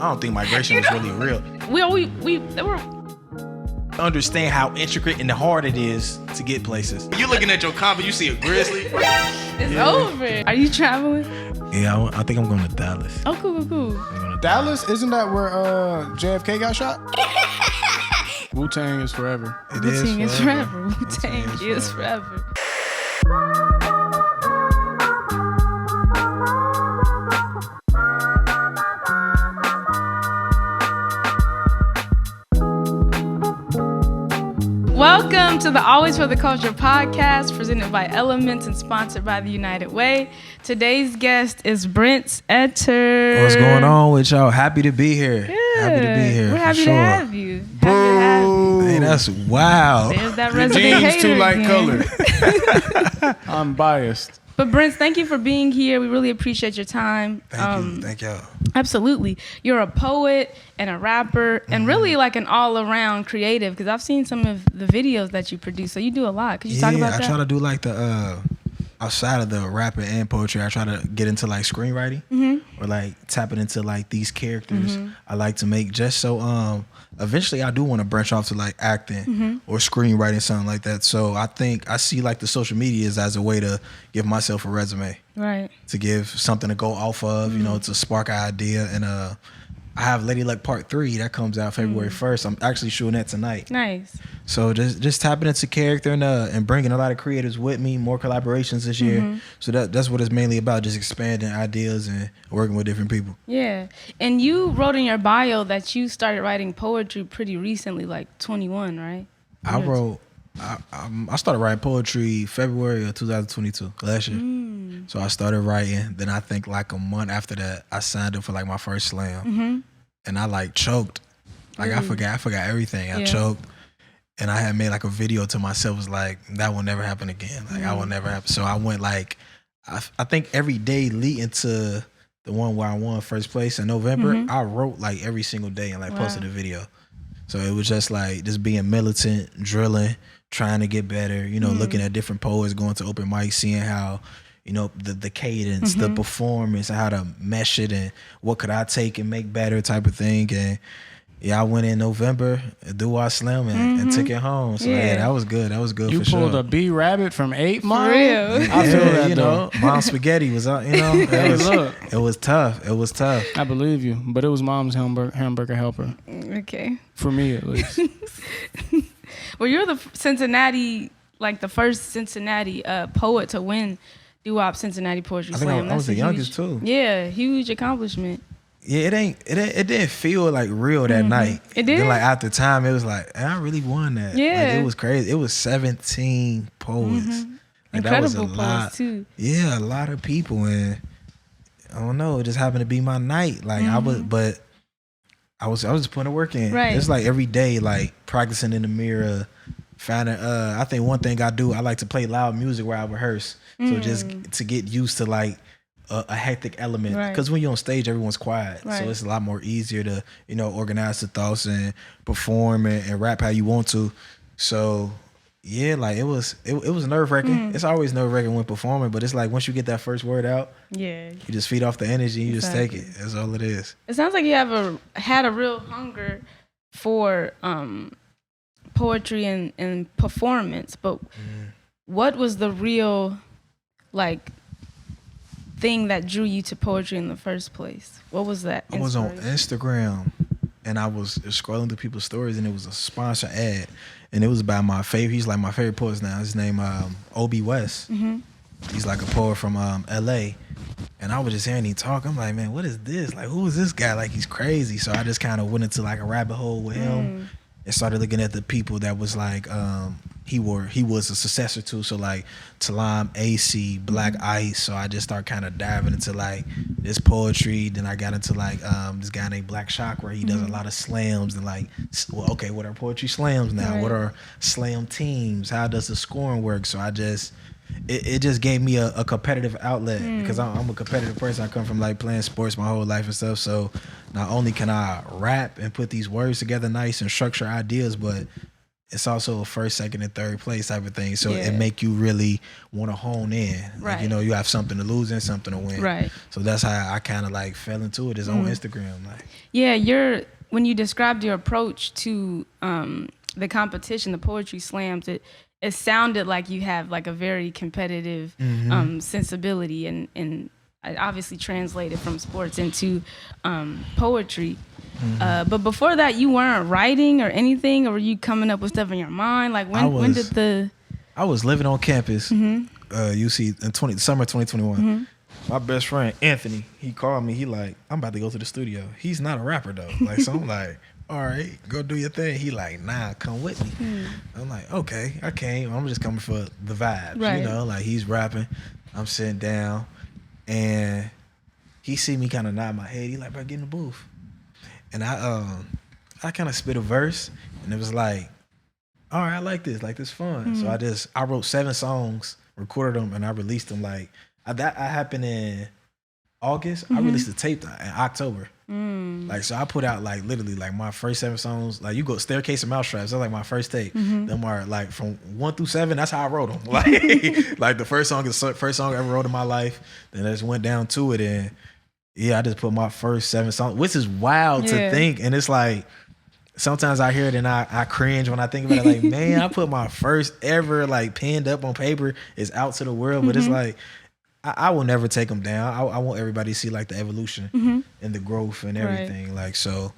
I don't think migration was really real. They were. Understand how intricate and hard it is to get places. You looking at your comp, you see a grizzly. It's over. Are you traveling? Yeah, I think I'm going to Dallas. Oh, cool. Dallas, isn't that where JFK got shot? Wu-Tang is forever. Wu-Tang is forever. Wu-Tang is forever. Welcome to the Always for the Culture podcast, presented by Elements and sponsored by the United Way. Today's guest is Brince Etter. What's going on with y'all? Happy to be here. Good. Happy to be here. We're happy to have you. Hey, that's wow. There's that The resident jeans hater too light again. colored. I'm biased. But Brince, thank you for being here. We really appreciate your time. Thank y'all. Absolutely. You're a poet and a rapper and really like an all-around creative, because I've seen some of the videos that you produce. So you do a lot. Could you talk about that? I try to do like the outside of the rapping and poetry, I try to get into like screenwriting or like tapping into like these characters I like to make, just so eventually I do want to branch off to like acting or screenwriting, something like that. So I think I see like the social medias as a way to give myself a resume, right? To give something to go off of, you know, to spark an idea. And I have Lady Luck Part 3 that comes out February 1st. I'm actually shooting that tonight. Nice. So just tapping into character and bringing a lot of creators with me, more collaborations this year. So that's what it's mainly about, just expanding ideas and working with different people. Yeah. And you wrote in your bio that you started writing poetry pretty recently, like 21, right? I started writing poetry February of 2022, last year. So I started writing. Then I think like a month after that, I signed up for like my first slam. And I like choked. Like I forgot everything. I choked. And I had made like a video to myself, was like, that will never happen again. Like I will never happen. So I went like, I think every day leading to the one where I won first place in November, I wrote like every single day and like posted a video. So it was just like just being militant, drilling, trying to get better, you know, looking at different poets, going to open mics, seeing how, you know, the cadence, the performance, how to mesh it, and what could I take and make better type of thing. And yeah, I went in November, do our slam and took it home. So yeah, that was good. That was good for sure. You pulled a B Rabbit from 8 Mile? For real. I feel that, you know, Mom's spaghetti was out, you know. It was tough. It was tough. I believe you, but it was Mom's hamburger helper. Okay. For me, at least. Well, you're the Cincinnati, like the first Cincinnati poet to win Doo-Wop Cincinnati Poetry Slam. I think I was the youngest too. Yeah, huge accomplishment. Yeah, it didn't feel like real that night. It did. Then, like after time, it was like, I really won that. Yeah, like, it was crazy. It was 17 poets. Like, incredible that was a poets lot too. Yeah, a lot of people, and I don't know. It just happened to be my night. Like I was just putting the work in. Right. It's like every day, like practicing in the mirror, finding. I think one thing I do, I like to play loud music where I rehearse. So just to get used to like a hectic element, because when you're on stage, everyone's quiet, so it's a lot more easier to, you know, organize the thoughts and perform and rap how you want to. So yeah, like it was nerve wracking. It's always nerve wracking when performing, but it's like once you get that first word out, you just feed off the energy, you just take it. That's all it is. It sounds like you had a real hunger for poetry and performance, but what was the real like thing that drew you to poetry in the first place? What was that? I was on Instagram and I was scrolling through people's stories, and it was a sponsor ad, and it was about my favorite. He's like my favorite poet now. His name Obi West. He's like a poet from LA, and I was just hearing him talk. I'm like, man, what is this? Like, who is this guy? Like, he's crazy. So I just kind of went into like a rabbit hole with him and started looking at the people that was like he was a successor to, so like Talam, AC, Black Ice. So I just started kind of diving into like this poetry. Then I got into like this guy named Black Shock, where he does a lot of slams, and like, well, okay, what are poetry slams now? What are slam teams? How does the scoring work? So I just it just gave me a competitive outlet, because I'm a competitive person. I come from like playing sports my whole life and stuff. So not only can I rap and put these words together nice and structure ideas, but it's also a first, second, and third place type of thing. So Yeah. it make you really want to hone in. Like, Right. you know, you have something to lose and something to win. Right. So that's how I kind of like fell into it. Is on Instagram. Like, Yeah, when you described your approach to the competition, the poetry slams, it sounded like you have like a very competitive sensibility, and I obviously translated from sports into poetry. But before that, you weren't writing or anything, or were you coming up with stuff in your mind? Like when did the? I was living on campus, UC in summer 2021. My best friend Anthony, he called me. He like, I'm about to go to the studio. He's not a rapper though. Like, so I'm like, all right, go do your thing. He like, nah, come with me. I'm like, okay, I came. I'm just coming for the vibes, Right. you know. Like, he's rapping, I'm sitting down, and he see me kind of nod my head. He like, bro, get in the booth. And I kind of spit a verse, and it was like, all right, I like this fun. So I wrote 7 songs, recorded them, and I released them. Like, that happened in August. I released the tape in October. Like, so I put out like literally like my first 7 songs. Like, you go Staircase and Mousetraps. That's like my first tape. Them are like from 1 through 7. That's how I wrote them. Like the first song is the first song I ever wrote in my life. Then I just went down to it, and yeah, I just put my first 7 songs, which is wild to think. And it's like, sometimes I hear it and I cringe when I think about it. Like, man, I put my first ever like penned up on paper is out to the world. But it's like, I will never take them down. I want everybody to see like the evolution and the growth and everything. Right. Like, so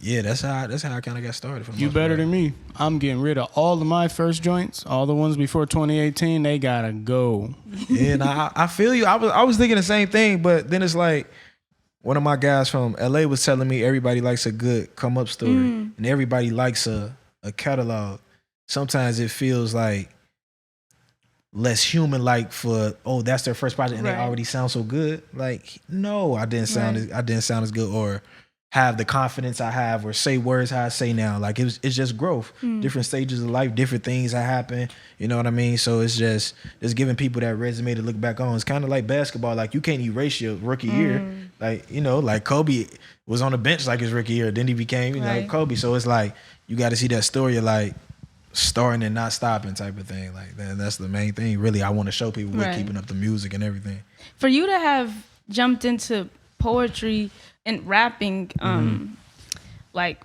yeah, that's how I kind of got started. You better than me. I'm getting rid of all of my first joints. All the ones before 2018, they gotta go. Yeah, and I feel you. I was thinking the same thing, but then it's like, one of my guys from LA was telling me everybody likes a good come up story and everybody likes a catalog. Sometimes it feels like less human, like for, oh, that's their first project and they already sound so good. Like, no, I didn't sound as good, or have the confidence I have, or say words how I say now. Like, it's just growth. Different stages of life, different things that happen. You know what I mean? So it's just giving people that resume to look back on. It's kind of like basketball. Like, you can't erase your rookie year. Like, you know, like Kobe was on the bench like his rookie year. Then he became, you know, Kobe. So it's like, you got to see that story of like starting and not stopping type of thing. Like, that's the main thing. Really, I want to show people with keeping up the music and everything. For you to have jumped into poetry and rapping, like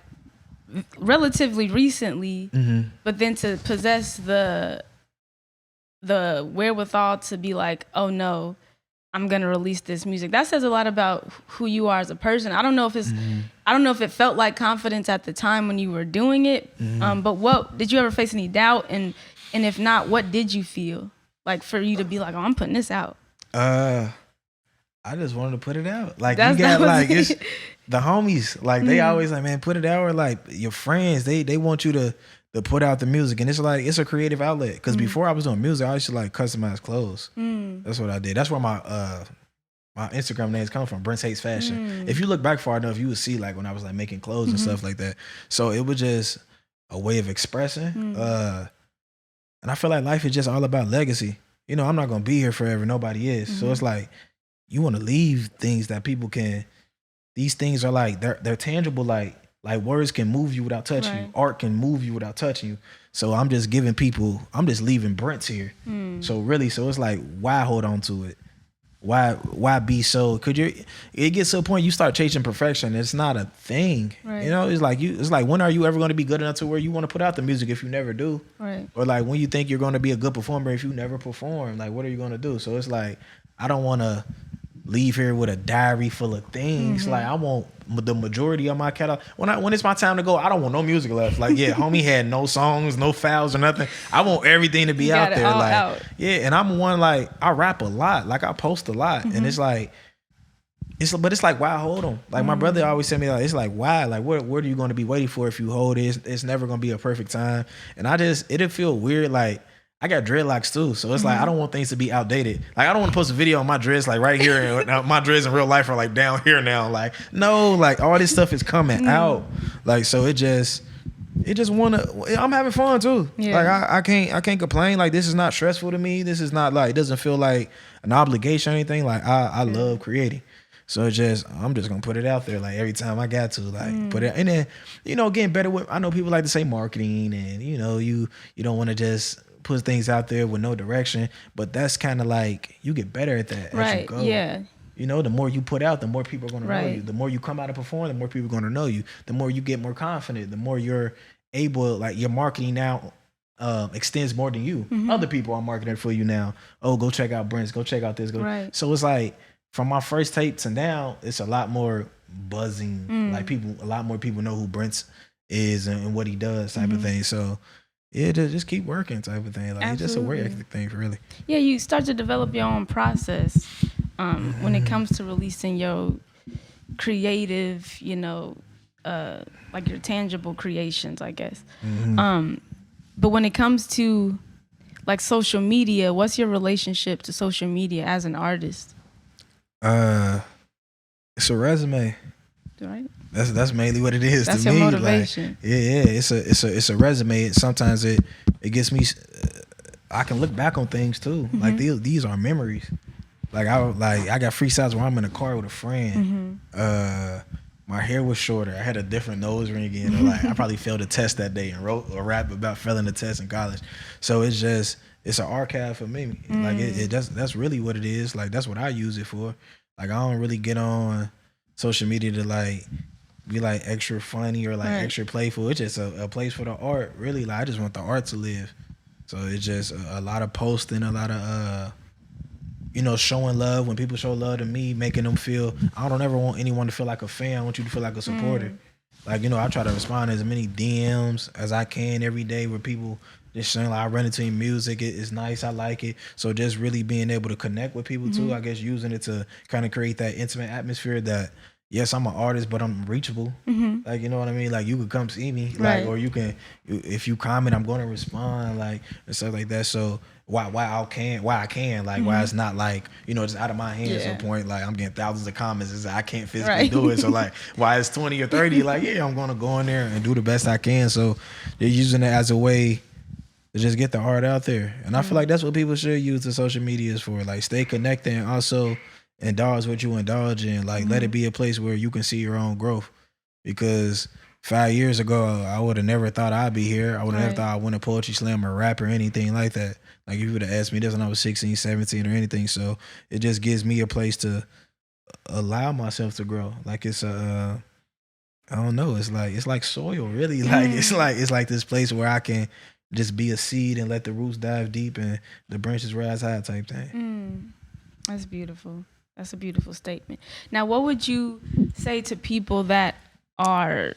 relatively recently, but then to possess the wherewithal to be like, oh no, I'm gonna release this music. That says a lot about who you are as a person. I don't know if it felt like confidence at the time when you were doing it. But what did you ever face any doubt? And if not, what did you feel like for you to be like, oh, I'm putting this out? I just wanted to put it out. Like, you got like, it's the homies, like they always like, man, put it out. Or like your friends, they want you to put out the music. And it's like, it's a creative outlet. Cause before I was doing music, I used to like customize clothes. That's what I did. That's where my Instagram names come from, Brince Hates Fashion. If you look back far enough, you would see like when I was like making clothes and stuff like that. So it was just a way of expressing. And I feel like life is just all about legacy. You know, I'm not gonna be here forever. Nobody is. So it's like, you want to leave things that people can. These things are like, they're tangible. Like words can move you without touching you. Art can move you without touching you. So I'm just giving people. I'm just leaving Brince here. So it's like, why hold on to it? Why be so? It gets to a point you start chasing perfection. It's not a thing. You know, it's like when are you ever going to be good enough to where you want to put out the music if you never do? Or like when you think you're going to be a good performer if you never perform. Like, what are you going to do? So it's like, I don't want to leave here with a diary full of things. Like, I want the majority of my catalog. When it's my time to go, I don't want no music left. Like, yeah, homie had no songs, no files or nothing. I want everything to be out there. Like, out. Yeah, and I'm one, like, I rap a lot. Like, I post a lot. And it's like, but it's like, why hold them? Like, my brother always said me, like, it's like, why? Like, what are you going to be waiting for if you hold it? It's never going to be a perfect time. And it'd feel weird, like, I got dreadlocks too, so it's like I don't want things to be outdated. Like, I don't want to post a video on my dreads like right here, and my dreads in real life are like down here now. Like, no, like all this stuff is coming out. Like, so it just I'm having fun too. Yeah. Like, I can't complain. Like, this is not stressful to me. This is not like, it doesn't feel like an obligation or anything. Like, I love creating. So it's just, I'm just gonna put it out there like every time I got to, like put it, and then getting better with. I know people like to say marketing, and you don't want to just put things out there with no direction, but that's kind of like you get better at that as you go. Yeah. The more you put out, the more people are going to know you. The more you come out and perform, the more people are going to know you. The more you get more confident, the more you're able, like your marketing now extends more than you. Other people are marketing for you now. Oh, go check out Brince. Go check out this. So it's like from my first tape to now, it's a lot more buzzing. Like a lot more people know who Brince is and what he does type of thing. So yeah, just keep working type of thing. Like it's just a work ethic thing, really. Yeah, you start to develop your own process when it comes to releasing your creative, like your tangible creations, I guess. But when it comes to like social media, what's your relationship to social media as an artist? It's a resume. Right. That's mainly what it is. That's to your me. motivation. Like, it's a resume. Sometimes it gets me. I can look back on things too. Like these are memories. Like I got freestyles where I'm in a car with a friend. My hair was shorter. I had a different nose ring in. Like I probably failed a test that day and wrote a rap about failing a test in college. So it's an archive for me. Like that's really what it is. Like that's what I use it for. Like I don't really get on social media to like be like extra funny or like extra playful. It's just a place for the art. Really, like I just want the art to live. So it's just a lot of posting, a lot of showing love. When people show love to me, making them feel. I don't ever want anyone to feel like a fan. I want you to feel like a supporter. Like I try to respond to as many DMs as I can every day where people just saying like I run into music. It's nice. I like it. So just really being able to connect with people too. I guess using it to kind of create that intimate atmosphere that. Yes, I'm an artist, but I'm reachable. Like, you know what I mean? Like, you could come see me, like, or you can, if you comment, I'm going to respond, like, and stuff like that. So why I can, like, why it's not like, just out of my hands at some point. Like, I'm getting thousands of comments. It's like, I can't physically do it. So like, why it's 20 or 30? Like, yeah, I'm going to go in there and do the best I can. So they're using it as a way to just get the art out there. And I feel like that's what people should use the social medias for. Like, stay connected and also indulge what you indulge in. Like let it be a place where you can see your own growth. Because 5 years ago, I would have never thought I'd be here. I would have never thought I'd win a poetry slam or rap or anything like that. Like if you would have asked me this when I was 16, 17 or anything. So it just gives me a place to allow myself to grow. Like it's I don't know. It's like soil, really. Like it's like this place where I can just be a seed and let the roots dive deep and the branches rise high type thing. That's beautiful. That's a beautiful statement. Now, what would you say to people that are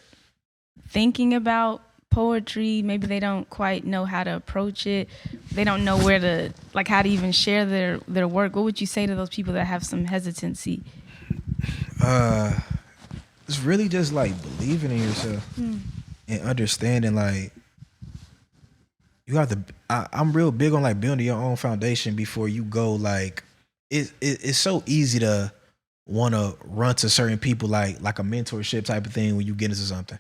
thinking about poetry? Maybe they don't quite know how to approach it. They don't know where to, like, how to even share their work. What would you say to those people that have some hesitancy? It's really just like believing in yourself and understanding, like, you have to. I'm real big on like building your own foundation before you go. Like, it's so easy to want to run to certain people like a mentorship type of thing when you get into something.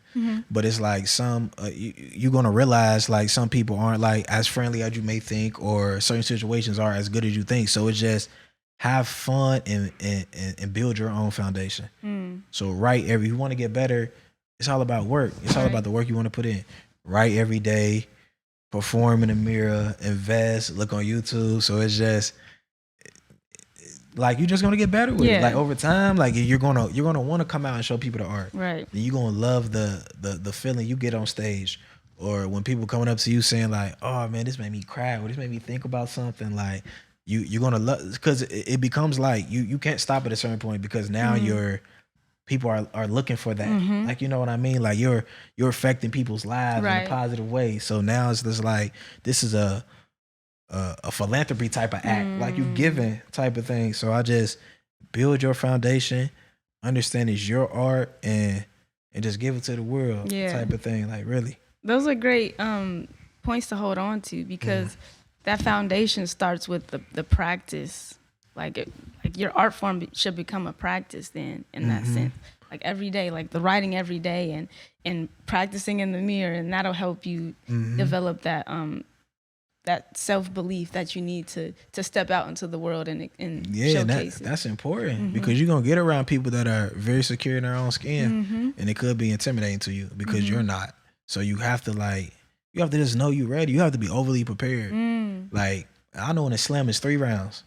But it's like some you're gonna realize like some people aren't like as friendly as you may think, or certain situations are as good as you think. So it's just have fun and build your own foundation. So if you want to get better, it's all about work. It's all about the work you want to put in. Write every day, perform in the mirror, invest, look on YouTube. So it's just like you're just gonna get better with it. Like over time, like you're gonna want to come out and show people the art. Right. And you're gonna love the feeling you get on stage, or when people coming up to you saying like, "Oh man, this made me cry," or "This made me think about something." Like you're gonna love, because it becomes like you can't stop at a certain point, because now people are looking for that. Like, you know what I mean? Like you're affecting people's lives in a positive way. So now it's just like this is a philanthropy type of act, like you giving type of thing. So I just build your foundation, understand it's your art, and just give it to the world type of thing. Like really, those are great points to hold on to, because that foundation starts with the practice. Like your art form should become a practice then, in that sense. Like every day, like the writing every day and practicing in the mirror, and that'll help you develop that that self-belief that you need to step out into the world and showcase it. That's important because you're going to get around people that are very secure in their own skin and it could be intimidating to you because you're not. So you have to just know you're ready. You have to be overly prepared. Like, I know in a slam it's 3 rounds.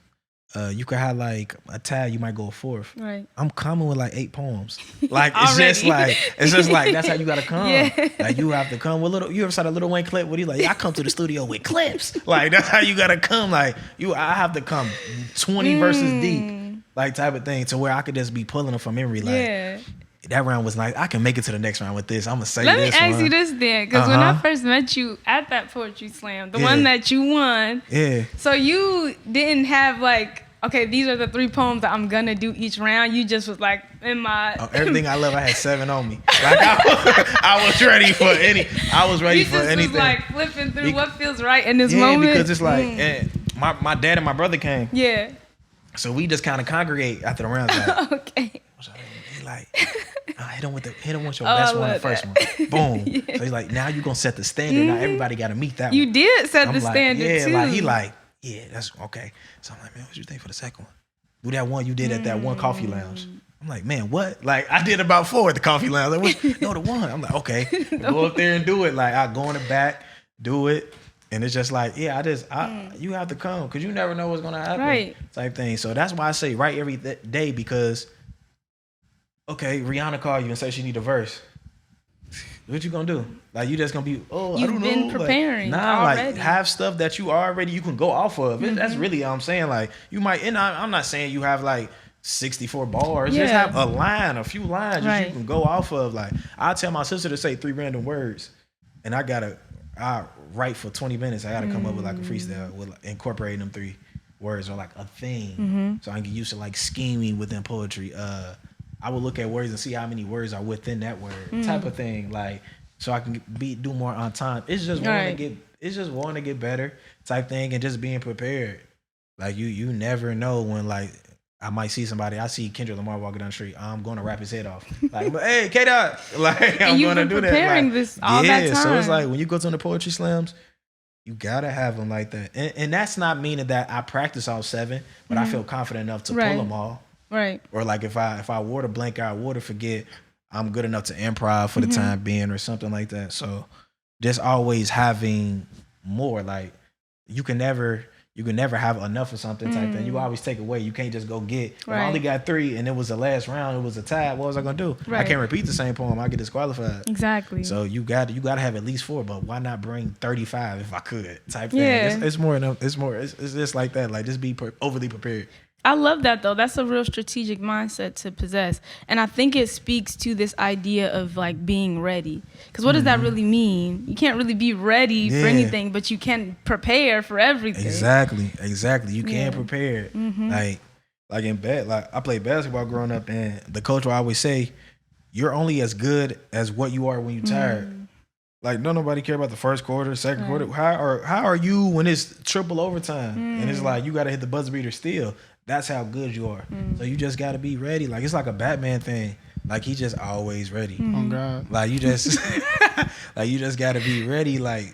You could have like a tag, you might go a 4th. Right. I'm coming with like 8 poems. Like it's just like that's how you gotta come. Yeah. Like you have to come with you ever saw the Lil Wayne clip where he's like, I come to the studio with clips. Like that's how you gotta come. Like I have to come 20 verses deep, like type of thing, to where I could just be pulling them from memory. Like that round was like, I can make it to the next round with this. I'm gonna say Let this. Let me ask you this then, because when I first met you at that poetry slam, the one that you won. Yeah. So you didn't have like, okay, these are the 3 poems that I'm gonna do each round. You just was like in my everything I love. I had 7 on me. Like I was ready for any. I was ready for anything. You just was like flipping through what feels right in this moment. Yeah, because it's like my dad and my brother came. Yeah. So we just kind of congregate after the rounds. Like, okay. Like, hit him with your best one, the first one. Boom. Yeah. So he's like, now you gonna set the standard. Now everybody got to meet that one. You did set the standard too. Yeah, like he like, yeah, that's okay. So I'm like, man, what you think for the second one? Do that one you did at that one coffee lounge. I'm like, man, what? Like I did about 4 at the coffee lounge. Like, no, the one. I'm like, okay, go up there and do it. Like I go in the back, do it. And it's just like, you have to come because you never know what's gonna happen. Right. Type thing. So that's why I say write every day because. Okay, Rihanna called you and say she need a verse. What you gonna do? Like you just gonna be, I don't know. You've been preparing. Already. Like have stuff that you can go off of. That's really what I'm saying. Like you might, and I'm not saying you have like 64 bars. Just have a few lines that you can go off of. Like I tell my sister to say 3 random words, and I write for 20 minutes. I gotta come up with like a freestyle with incorporating them 3 words or like a theme, so I can get used to like scheming within poetry. I would look at words and see how many words are within that word, type of thing. Like, so I can do more on time. It's just wanting to get better, type thing, and just being prepared. Like you never know when like I might see somebody. I see Kendrick Lamar walking down the street. I'm gonna rap his head off. Like, hey, K-Dot. Like I'm gonna do that. Preparing this all that time. So it's like when you go to the poetry slams, you gotta have them like that. And that's not meaning that I practice all 7, but I feel confident enough to pull them all. Right. Or like if I were to blank out, were to forget, I'm good enough to improv for the time being or something like that. So just always having more. Like you can never have enough of something type thing. You always take away. You can't just go get. If I only got 3 and it was the last round, it was a tie. What was I gonna do? Right. I can't repeat the same poem. I get disqualified. Exactly. So you got to have at least 4. But why not bring 35 if I could? Type thing. It's more enough. It's more. It's just like that. Like just be overly prepared. I love that though. That's a real strategic mindset to possess. And I think it speaks to this idea of like being ready. Because what does that really mean? You can't really be ready for anything, but you can prepare for everything. Exactly. You can prepare. Like in I played basketball growing up, and the coach will always say, you're only as good as what you are when you're tired. Like, don't nobody care about the first quarter, second quarter. How are you when it's triple overtime? And it's like, you got to hit the buzzer beater still. That's how good you are. So you just got to be ready. Like, it's like a Batman thing. Like, he just always ready. Oh, God. Like, you just got to be ready. Like,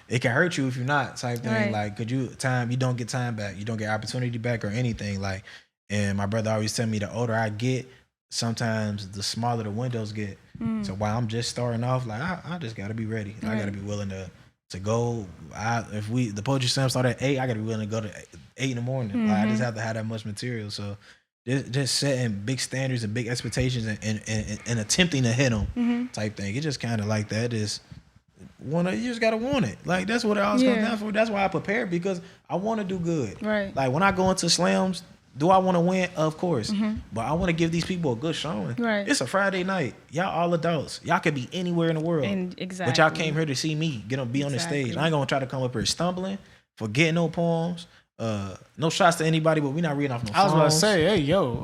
it can hurt you if you're not type thing. Right. Like, you don't get time back. You don't get opportunity back or anything. Like, and my brother always tell me the older I get, sometimes the smaller the windows get. So while I'm just starting off, like, I just got to be ready. Right. I got to be willing to go. If the poetry slam start at 8, I got to be willing to go to 8 in the morning. Like, I just have to have that much material. So just setting big standards and big expectations and attempting to hit them type thing. It's just kind of like that. You just got to want it. Like, that's what it always comes down for. That's why I prepare, because I want to do good. Right. Like, when I go into slams, do I want to win? Of course. But I want to give these people a good showing. Right. It's a Friday night. Y'all all adults. Y'all could be anywhere in the world. Exactly. But y'all came here to see me be on the stage. I ain't going to try to come up here stumbling, forgetting no poems. No shots to anybody, but we not reading off no phones. I was about to say, hey, yo.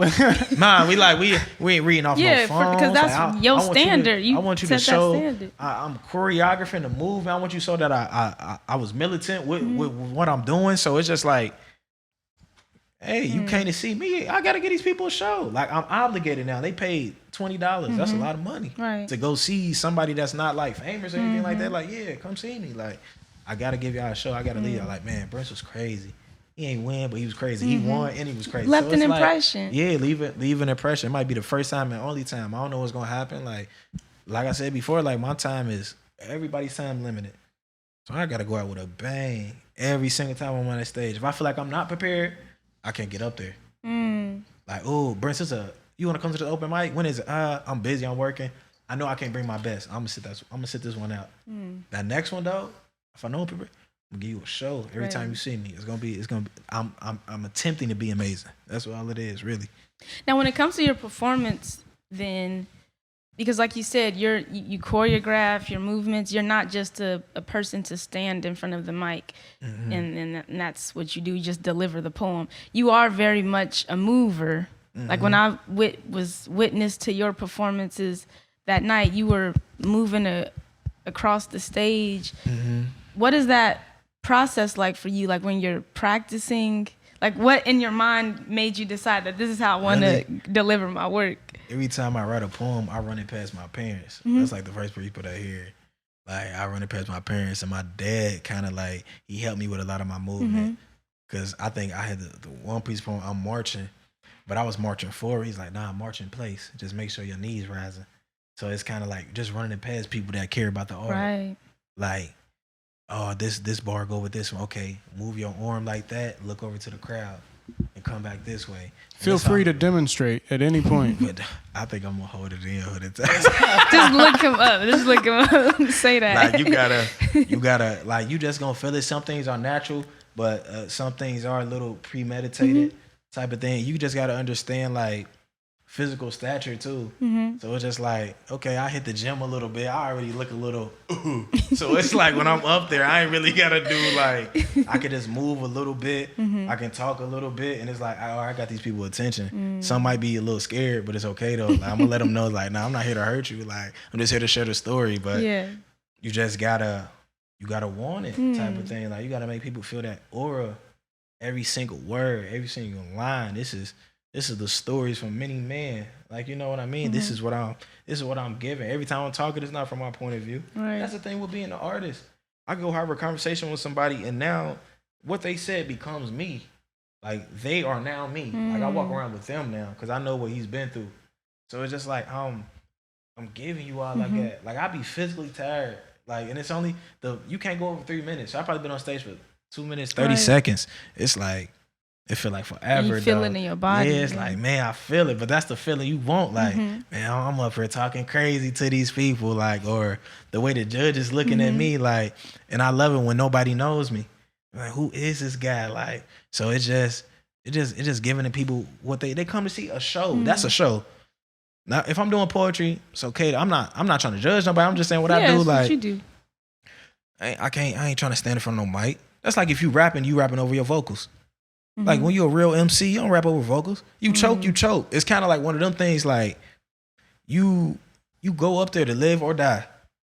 Nah, we ain't reading off no phones. Yeah, because that's like, your standard. I want you to show I'm choreographing the move. I want you to show that I was militant with what I'm doing. So it's just like, hey, you came to see me. I got to get these people a show. Like, I'm obligated now. They paid $20. That's a lot of money to go see somebody that's not like famous or anything like that. Like, yeah, come see me. Like, I gotta give y'all a show. I gotta leave y'all like, man, Brince was crazy. He ain't win, but he was crazy. He won and he was crazy. Left so an it's impression. Like, yeah, leave an impression. It might be the first time and only time. I don't know what's gonna happen. Like I said before, like my time is everybody's time limited. So I gotta go out with a bang every single time I'm on that stage. If I feel like I'm not prepared, I can't get up there. Like, oh, Brince, you wanna come to the open mic? When is it? I'm busy, I'm working. I know I can't bring my best. I'm gonna sit this one out. That next one though, if I know I'm prepared, I'm gonna give you a show every time you see me. It's gonna be. I'm attempting to be amazing. That's what all it is, really. Now, when it comes to your performance, then, because like you said, you choreograph your movements. You're not just a person to stand in front of the mic, and that's what you do. You just deliver the poem. You are very much a mover. Like when I was witness to your performances that night, you were moving across the stage. What is that process like for you? Like when you're practicing, like what in your mind made you decide that this is how I want to deliver my work? Every time I write a poem, I run it past my parents. That's like the first people that hear it. Like I run it past my parents, and my dad kind of like he helped me with a lot of my movement because I think I had the one piece poem. I'm marching, but I was marching forward. He's like, nah, march in place. Just make sure your knees rising. So it's kind of like just running it past people that care about the art. Right. Like, oh, this bar go with this one. Okay, move your arm like that. Look over to the crowd and come back this way. And feel free to demonstrate at any point. But I think I'm gonna hold it in. Just look him up. Just look him up. Say that. Like you gotta like you just gonna feel it. Some things are natural, but some things are a little premeditated type of thing. You just gotta understand like physical stature too. So it's just like, okay, I hit the gym a little bit. I already look a little ooh. So it's like when I'm up there, I ain't really gotta do like I can just move a little bit. I can talk a little bit, and it's like, oh, I got these people attention. Some might be a little scared, but it's okay though. Like, I'm gonna let them know, like, nah, I'm not here to hurt you. Like, I'm just here to share the story. But you just gotta want it type of thing. Like, you gotta make people feel that aura. Every single word, every single line. This is the stories from many men. Like, you know what I mean? This is what I'm giving. Every time I'm talking, it's not from my point of view. Right. That's the thing with being an artist. I go have a conversation with somebody, and now what they said becomes me. Like, they are now me. Like, I walk around with them now because I know what he's been through. So it's just like I'm giving you all like that. Like, I be physically tired. Like, and it's only you can't go over 3 minutes. So I've probably been on stage for 2 minutes 30 seconds. It's like it feel like forever. You feel it in your body. Yeah, it's like, man, I feel it, but that's the feeling you want. Like, man, I'm up here talking crazy to these people, like, or the way the judge is looking at me, like, and I love it when nobody knows me. Like, who is this guy? Like, so it's just giving the people what they come to see a show. That's a show. Now, if I'm doing poetry, it's okay. I'm not trying to judge nobody. I'm just saying what I do. Like, what you do. I ain't trying to stand in front of no mic. That's like if you rapping over your vocals. Like when you're a real MC, you don't rap over vocals. You choke, you choke. It's kind of like one of them things like you go up there to live or die.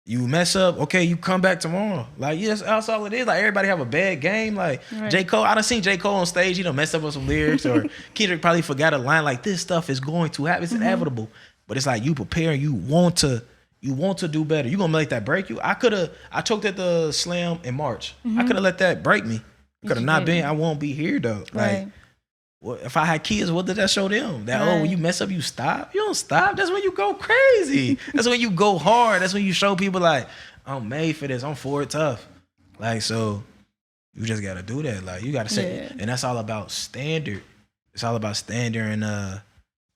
You mess up, okay, you come back tomorrow. Like, yes, that's all it is. Like, everybody have a bad game. Like, J. Cole, I done seen J. Cole on stage, he done messed up on some lyrics, or Kendrick probably forgot a line. Like, this stuff is going to happen. It's inevitable. But it's like you prepare, you want to do better. You gonna let that break you? I choked at the slam in March. I could have let that break me. Could have not been. I won't be here though. Like, well, if I had kids, what did that show them? That when you mess up, you stop. You don't stop. That's when you go crazy. That's when you go hard. That's when you show people like, I'm made for this. I'm for it tough. Like, so you just gotta do that. Like, you gotta say, and that's all about standard. It's all about standard and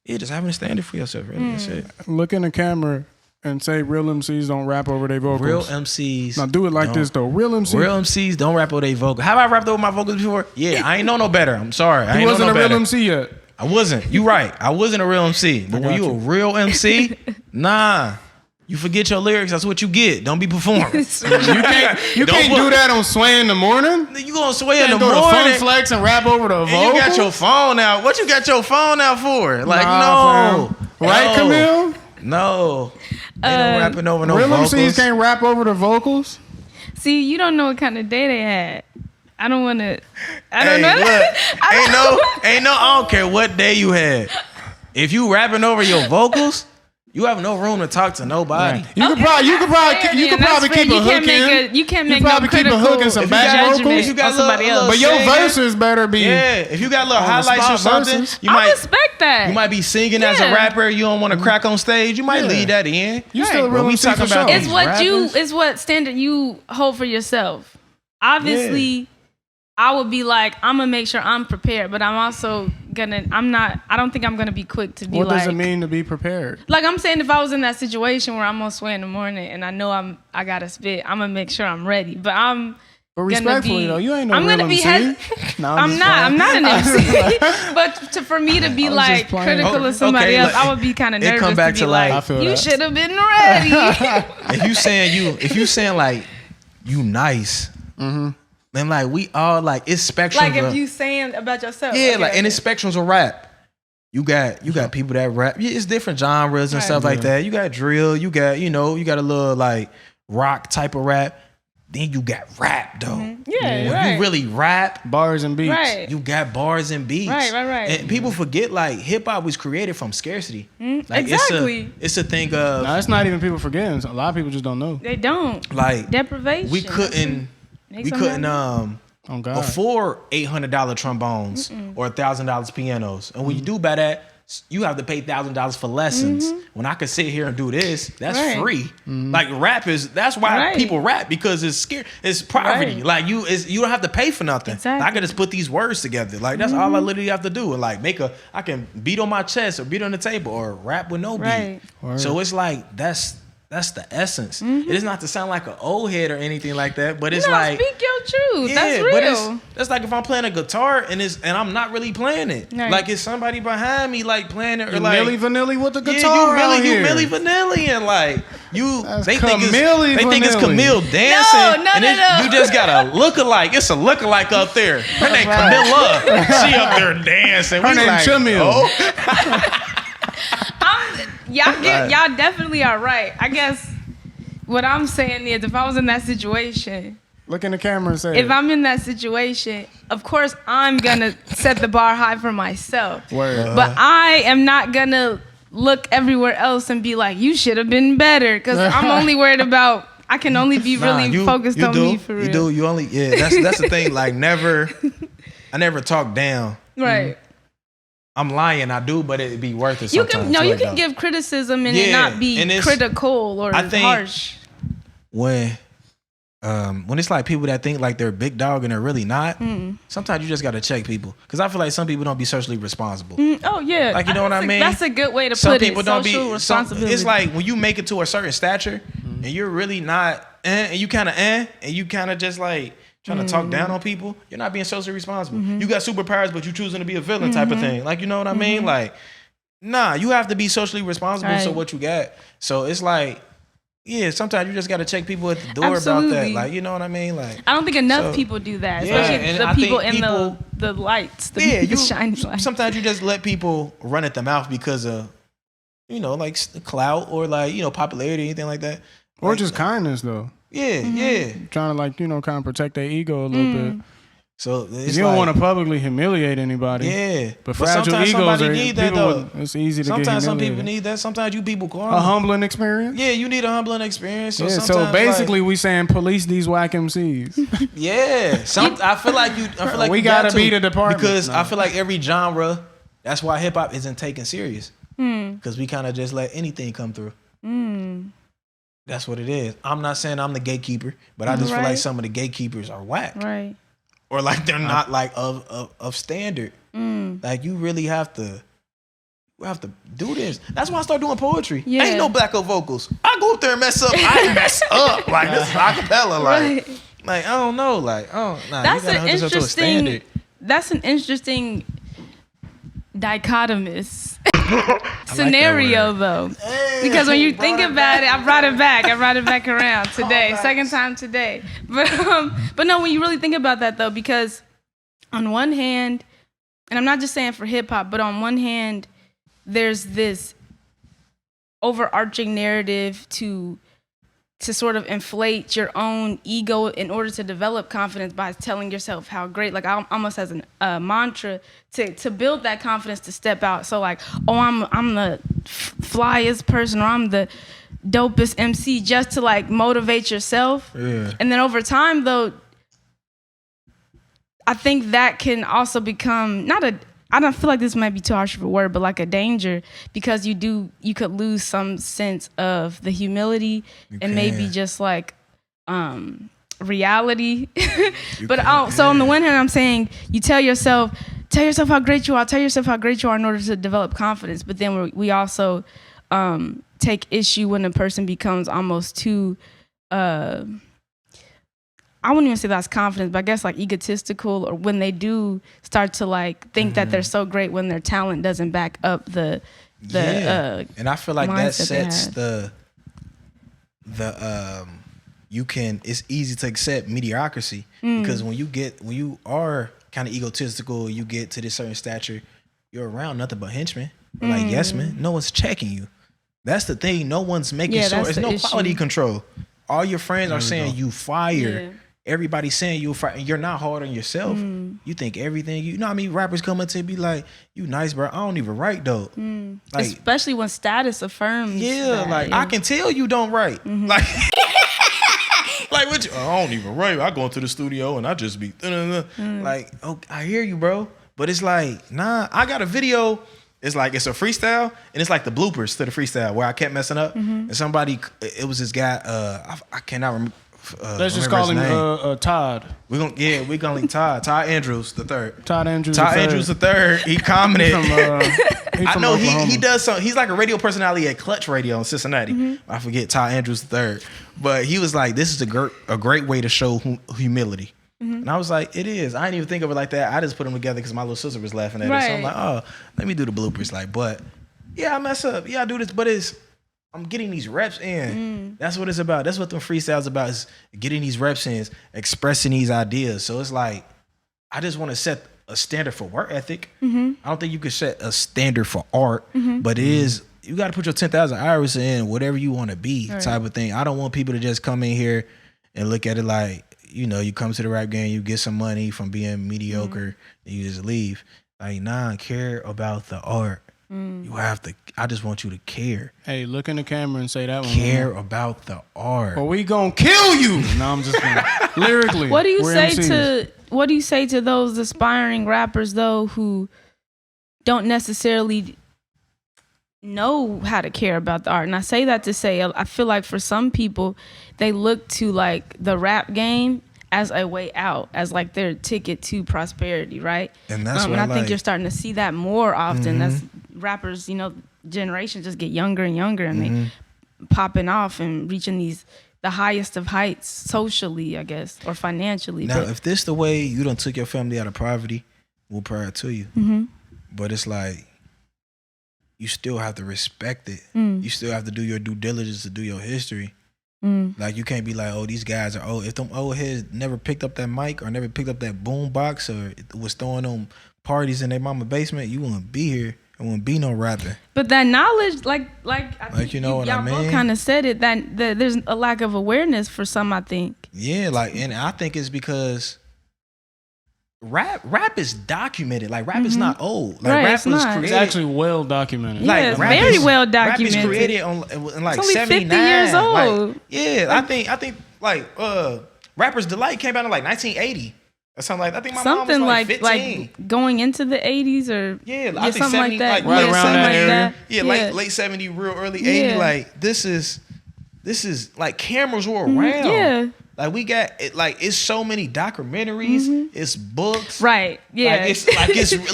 just having a standard for yourself. Really, that's it. Look in the camera and say real MCs don't rap over their vocals. Real MCs. Now do it like this though. Real MCs don't rap over their vocals. Have I rapped over my vocals before? Yeah, I ain't know no better. I'm sorry. I ain't wasn't know no a real better. MC yet. I wasn't. You right. I wasn't a real MC. But when you a real MC, nah. You forget your lyrics. That's what you get. Don't be performing. You can't do that on Sway in the morning. You gonna sway in the morning? Fun Flex and rap over the vocals. You got your phone out. What you got your phone out for? Like, no, right, Camille? No. They don't rapping over no real vocals. Real MCs can't rap over the vocals. See, you don't know what kind of day they had. I don't want to. I don't know. Look, I don't care what day you had. If you rapping over your vocals, You have no room to talk to nobody. Right. You could probably keep a hook in. You can't make no probably keep a critical hook in some back vocals. You got somebody else. But your verses better be. Yeah, if you got little highlights or something, you I might respect that. You might be singing as a rapper. You don't want to crack on stage. You might leave that in. You still real we talking about it's what standard you hold for yourself. Obviously, I would be like, I'm gonna make sure I'm prepared, but I'm also I don't think I'm gonna be quick to be like. What does it mean to be prepared? Like I'm saying, if I was in that situation where I'm on Sway in the morning and I know I gotta spit, I'm gonna make sure I'm ready. But respectfully though, you ain't no real MC. I'm not an MC. But for me to be like critical of somebody else, I would be kind of nervous come back to be like, you should have been ready. if you saying like you nice, then like we all like it's spectrums. Like if you saying about yourself, and it's spectrums of rap. You got people that rap. Yeah, it's different genres and stuff like that. You got drill. You got you got a little like rock type of rap. Then you got rap though. When you really rap, bars and beats. Right. You got bars and beats. Right. And people forget like hip hop was created from scarcity. Like exactly. It's a thing of. No, it's not even people forgetting. A lot of people just don't know. They don't. Like deprivation. We couldn't afford $800 trombones or $1,000 pianos. And when you do buy that, you have to pay $1,000 for lessons. When I could sit here and do this, that's free. Like rap that's why people rap, because it's scared. It's poverty. Like you don't have to pay for nothing. Exactly. I can just put these words together. Like that's all I literally have to do. Like I can beat on my chest or beat on the table or rap with no beat. So it's like that's the essence. It is not to sound like an old head or anything like that, but it's like speak your truth. That's real. But that's like if I'm playing a guitar and I'm not really playing it. Right. Like it's somebody behind me like playing it, or like Milli Vanilli with the guitar. You Milli Vanilli, and like they think it's Camille dancing. No. You just got a lookalike. It's a lookalike up there. Her name Camilla. She up there dancing. Her name Camille. Y'all definitely are right. I guess what I'm saying is, if I was in that situation, look in the camera and say, if I'm in that situation, of course I'm gonna set the bar high for myself. But I am not gonna look everywhere else and be like, you should have been better, because I'm only worried about. I can only be really focused on me for real. You do. You only. Yeah. That's the thing. Like I never talk down. Right. I'm lying, I do, but it'd be worth it sometimes. You can give criticism and it not be critical or harsh. When it's like people that think like they're big dog and they're really not, sometimes you just got to check people. Because I feel like some people don't be socially responsible. Oh, yeah. Like, you know what I mean? That's a good way to put it. Social responsibility. It's like when you make it to a certain stature and you're really not, and you kind of, and you kind of just like, trying to talk down on people, you're not being socially responsible. You got superpowers, but you choosing to be a villain type of thing. Like, you know what I mean? Like, nah, you have to be socially responsible. So what you got. So it's like, yeah, sometimes you just got to check people at the door about that. Like, you know what I mean? Like, I don't think enough people do that, especially the people in the lights, the shiny lights. Sometimes you just let people run at the mouth because of, like clout or like, popularity, anything like that. Or like, just kindness though. Yeah. Trying to kind of protect their ego a little bit. So you don't want to publicly humiliate anybody. Yeah. But fragile egos need that though. It's easy to sometimes get humiliated. Some people need that. Sometimes you people call a humbling experience. Yeah, you need a humbling experience. So basically, we saying police these whack MCs. Yeah. I feel like we gotta be the department because I feel like every genre. That's why hip hop isn't taken serious. Because we kind of just let anything come through. That's what it is. I'm not saying I'm the gatekeeper, but I just feel like some of the gatekeepers are whack. Right. Or like they're not like of standard. Like you really have to do this. That's why I started doing poetry. Yeah. Ain't no backup vocals. I go up there and mess up. I mess up. Like this is acapella. Like I don't know. Like that's an interesting dichotomous scenario though, because when you think about it, I brought it back around today, second time today. But no, when you really think about that though, because on one hand, and I'm not just saying for hip hop, but on one hand, there's this overarching narrative to to sort of inflate your own ego in order to develop confidence by telling yourself how great, like almost as a mantra to build that confidence to step out. So like, oh, I'm the flyest person, or I'm the dopest MC, just to like motivate yourself. Yeah. And then over time though, I think that can also become I don't feel like this might be too harsh of a word, but like a danger, because you could lose some sense of the humility and maybe just like reality. But so on the one hand, I'm saying you tell yourself how great you are, in order to develop confidence. But then we also take issue when a person becomes almost too I wouldn't even say that's confidence, but I guess like egotistical, or when they do start to like think that they're so great when their talent doesn't back up the and I feel like that sets it's easy to accept mediocrity because when you are kind of egotistical, you get to this certain stature, you're around nothing but henchmen, like yes men. No one's checking you. That's the thing. No one's making sure. There's no quality control. All your friends are saying you fire. Yeah. Everybody's saying you fire. You're not hard on yourself. You think everything. You know what I mean? Rappers come up to be like, "You nice, bro. I don't even write though." Like, especially when status affirms. Yeah, that, like I can tell you don't write. Like, like what? I don't even write. I go into the studio and I just be like, oh, I hear you, bro. But it's like, nah. I got a video. It's like it's a freestyle, and it's like the bloopers to the freestyle where I kept messing up, and somebody, it was this guy. I cannot remember. Let's just call him Todd. We're gonna link Todd Andrews the third. Todd Andrews the third. He commented. I know Oklahoma. he does something. He's like a radio personality at Clutch Radio in Cincinnati. I forget Todd Andrews the third, but he was like, "This is a great way to show humility." And I was like, it is. I didn't even think of it like that. I just put them together because my little sister was laughing at it. So I'm like, oh, let me do the bloopers. Like, but yeah, I mess up. Yeah, I do this, but I'm getting these reps in. That's what it's about. That's what the freestyle's about, is getting these reps in, expressing these ideas. So it's like, I just want to set a standard for work ethic. I don't think you could set a standard for art, but it is, you got to put your 10,000 hours in whatever you want to be type of thing. I don't want people to just come in here and look at it like, you know, you come to the rap game, you get some money from being mediocre, and you just leave. Like, nah, care about the art. You have to. I just want you to care. Hey, look in the camera and say that one. Care about the art. Or we gonna kill you. No, I'm just kidding. Lyrically. What do you say to those aspiring rappers though who don't necessarily know how to care about the art? And I say that to say, I feel like for some people, they look to like the rap game as a way out, as like their ticket to prosperity, right? And that's and I think you're starting to see that more often. That's rappers, you know, generations just get younger and younger, and they popping off and reaching the highest of heights socially, I guess, or financially. Now, if this the way you done took your family out of poverty, well, prior to you. But it's like, you still have to respect it. You still have to do your due diligence to do your history. Like, you can't be like, oh, these guys are old. If them old heads never picked up that mic or never picked up that boom box or was throwing them parties in their mama basement, you wouldn't be here. It wouldn't be no rapping. But that knowledge, like I think you know what I mean? Y'all both kind of said it, that there's a lack of awareness for some, I think. Yeah, like, and I think it's because rap is documented. Like, rap is not old. Like, rap was created. It's actually well documented. Yeah, like, it's very well documented. Rap is created in like it's only 79. 50 years old. Like, yeah, I think like Rapper's Delight came out in like 1980 or something like that. I think my mom was like 15. Like going into the 80s or I think something 70, like that. Right around that area. Yeah, late 70, real early 80. Like, this is like, cameras were around. Yeah. Like, we got it, like, it's so many documentaries, it's books. Right. Yeah.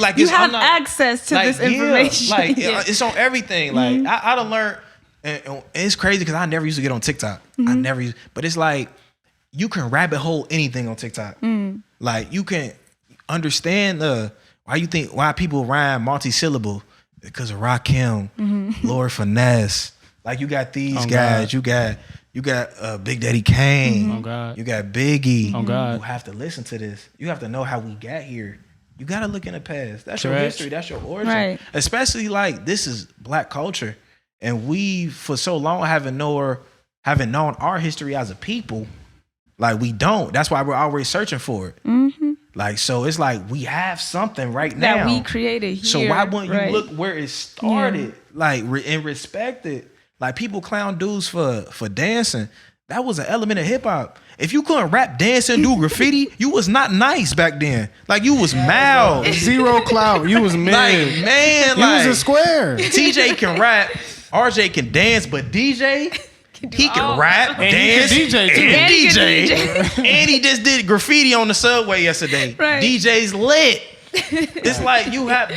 Like, you have access to this information. Like, it's on everything. Like, I done learned, and it's crazy because I never used to get on TikTok. I never used, but it's like, you can rabbit hole anything on TikTok. Like, you can understand why people rhyme multi-syllable, because of Rakim, Lord Finesse. Like, you got these guys, God. you got Big Daddy Kane. Oh God. You got Biggie. Oh God. You have to listen to this. You have to know how we got here. You got to look in the past. That's your Correct. history. That's your origin. Right. Especially, like, this is Black culture. And we, for so long, haven't known haven't known our history as a people. Like we don't. That's why we're always searching for it. Mm-hmm. Like, so it's like we have something right now that we created here. So why wouldn't right? you look where it started, like and respect it? Like people clown dudes for dancing. That was an element of hip hop. If you couldn't rap, dance, and do graffiti, you was not nice back then. Like you was mild. Zero clout. You was mid. Like man, you like was a square. TJ can rap, RJ can dance, but DJ. He can rap, and dance, he can DJ too. and he DJ. can DJ. And he just did graffiti on the subway yesterday. Right. DJ's lit. It's like you have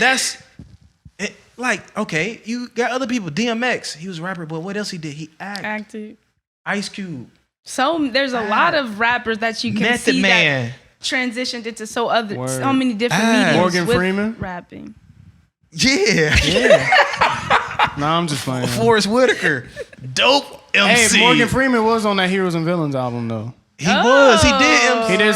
like, okay, you got other people. DMX, he was a rapper, but what else he did? He acted. Ice Cube. So there's a lot of rappers that you can Method see Man. that transitioned into so Word. many different mediums Morgan with Freeman? rapping. Yeah. Nah, I'm just playing. Forrest Whitaker. Dope MC. Hey, Morgan Freeman was on that Heroes and Villains album though. He was. He did MC. He did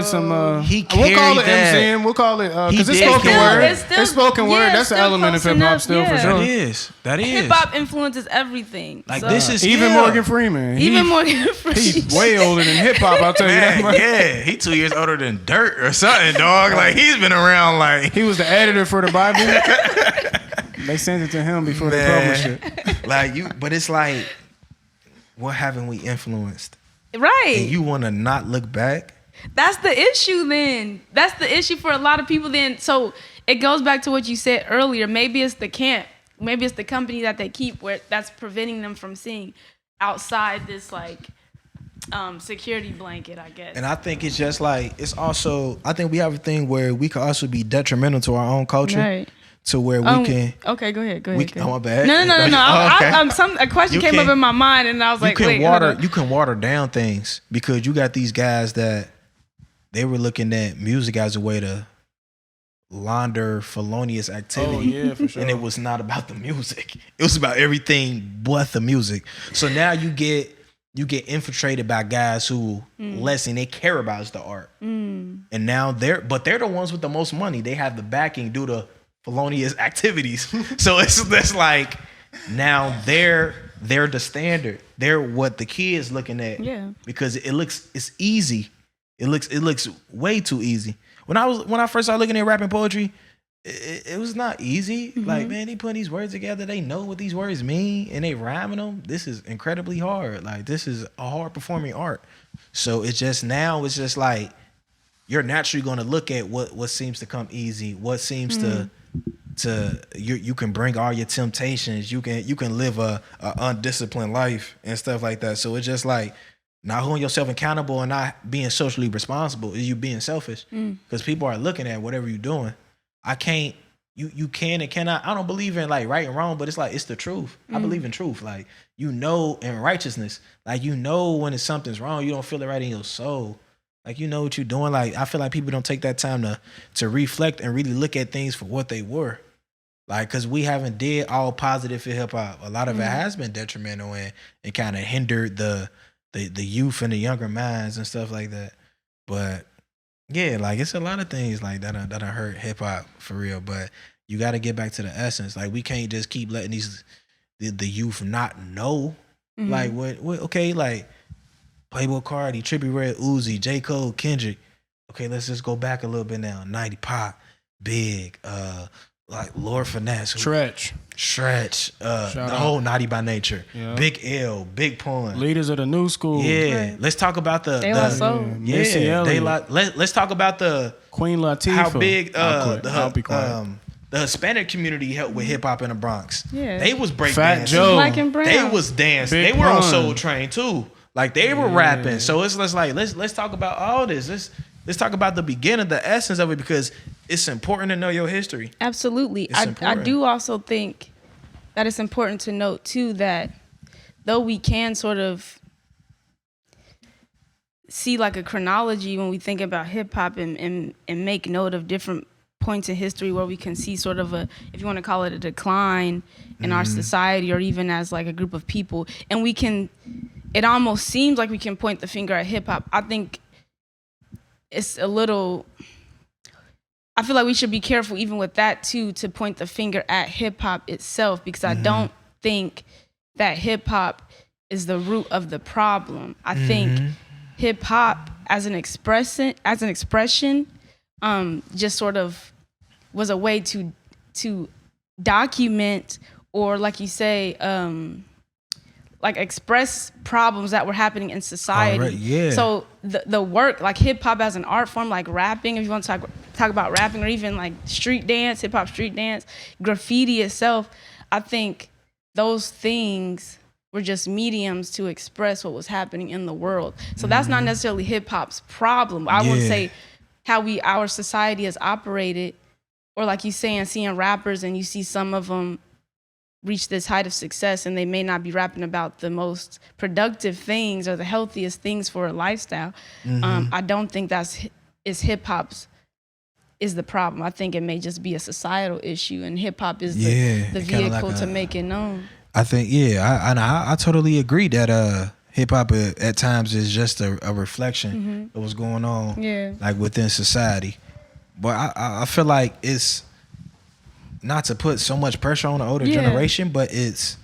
some. He We'll call carried it that. MCing. We'll call it He because it's did spoken carry word. that. It's spoken word. That's an still element of close hip hop enough, still for yeah. sure. That is. Hip hop influences everything. Like so. this is Even skill. Morgan Freeman. Even Morgan Freeman. He's way older than hip hop. I'll tell you that Man, much. yeah, he 2 years older than Dirt or something, dog. Like he's been around. Like He was the editor for the Bible. They sent it to him before they published it. like you, but it's like, what haven't we influenced? Right. And you want to not look back? That's the issue then. That's the issue for a lot of people then. So it goes back to what you said earlier. Maybe it's the camp. Maybe it's the company that they keep where that's preventing them from seeing outside this like security blanket, I guess. And I think it's just like, it's also, I think we have a thing where we could also be detrimental to our own culture. Right. To where we can. Okay, go ahead. Go ahead. Oh, my bad. No. Oh, okay. A question You came up can- in my mind, and I was like, wait. You can water down things because you got these guys that they were looking at music as a way to launder felonious activity. Oh yeah, for sure. And it was not about the music. It was about everything but the music. So now you get infiltrated by guys who less than they care about is the art. And now they're the ones with the most money. They have the backing due to felonious activities. So it's like now they're the standard. They're what the kids looking at. Yeah. Because it's easy. It looks way too easy. When I first started looking at rap and poetry, it was not easy. Like, man, they putting these words together. They know what these words mean and they rhyming them. This is incredibly hard. Like, this is a hard performing art. So it's just like you're naturally going to look at what seems to come easy, what seems to you can bring all your temptations. You can live a undisciplined life and stuff like that. So it's just like not holding yourself accountable and not being socially responsible is you being selfish because people are looking at whatever you're doing. You can and cannot. I don't believe in like right and wrong, but it's like it's the truth. I believe in truth. Like in righteousness. Like when it's something's wrong, you don't feel it right in your soul. Like you know what you're doing. Like I feel like people don't take that time to reflect and really look at things for what they were. Like, cause we haven't did all positive for hip hop. A lot of it has been detrimental and kind of hindered the youth and the younger minds and stuff like that. But yeah, like it's a lot of things like that hurt hip hop for real. But you got to get back to the essence. Like we can't just keep letting the youth not know. Like what? Okay, like Playboy Cardi, Trippie Redd, Uzi, J. Cole, Kendrick. Okay, let's just go back a little bit now. 90 Pop, Big, like Lord Finesse, Stretch, the whole Naughty by Nature, Big L, Big Pun, leaders of the new school. Yeah, let's talk about Missy Elliott. Let's talk about the Queen Latifah. How big the the Hispanic community helped with hip hop in the Bronx. Yeah, they was break Fat dancing. Joe. Black and Brown. They was dancing. Big They were on Pun. Soul Train too. Like they were rapping. So it's just like let's talk about all this. Let's talk about the beginning, the essence of it, because it's important to know your history. Absolutely. It's I important. do also think that it's important to note too that though we can sort of see like a chronology when we think about hip hop and make note of different points in history where we can see sort of if you want to call it a decline in our society or even as like a group of people, and it almost seems like we can point the finger at hip hop. I think it's a little, I feel like we should be careful even with that too, to point the finger at hip hop itself, because I don't think that hip hop is the root of the problem. I think hip hop as an expression, just sort of was a way to document, or like you say, like express problems that were happening in society. Right, yeah. So the work, like hip hop as an art form, like rapping, if you want to talk about rapping, or even like street dance, hip hop street dance, graffiti itself, I think those things were just mediums to express what was happening in the world. So that's not necessarily hip hop's problem. I would say how our society has operated, or like you saying, seeing rappers and you see some of them reach this height of success and they may not be rapping about the most productive things or the healthiest things for a lifestyle. I don't think is hip hop's is the problem. I think it may just be a societal issue, and hip hop is the vehicle to make it known. I think I totally agree that hip hop at times is just a reflection of what's going on like within society. But I feel like it's not to put so much pressure on the older generation, but it's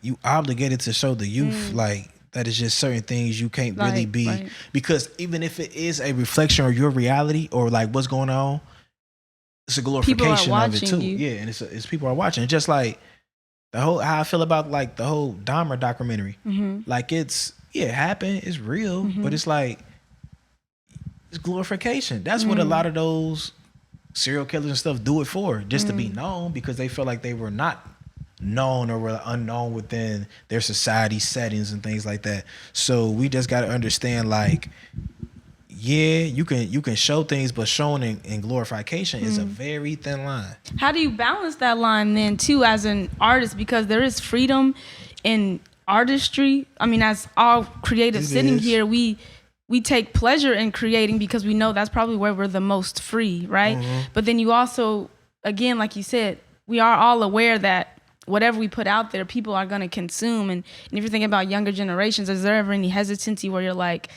you obligated to show the youth like that is just certain things you can't really be, because even if it is a reflection of your reality or like what's going on, it's a glorification of it too. Yeah, and it's people are watching. Just like the whole how I feel about like the whole Dahmer documentary. Like it happened, it's real, but it's like it's glorification. That's what a lot of those serial killers and stuff do it for, just to be known, because they feel like they were not known or were unknown within their society settings and things like that. So we just got to understand, like, you can show things, but showing in glorification is a very thin line. How do you balance that line then too as an artist? Because there is freedom in artistry. I mean, as all creatives sitting here, we take pleasure in creating because we know that's probably where we're the most free, right? But then you also, again, like you said, we are all aware that whatever we put out there, people are going to consume. And if you're thinking about younger generations, is there ever any hesitancy where you're like,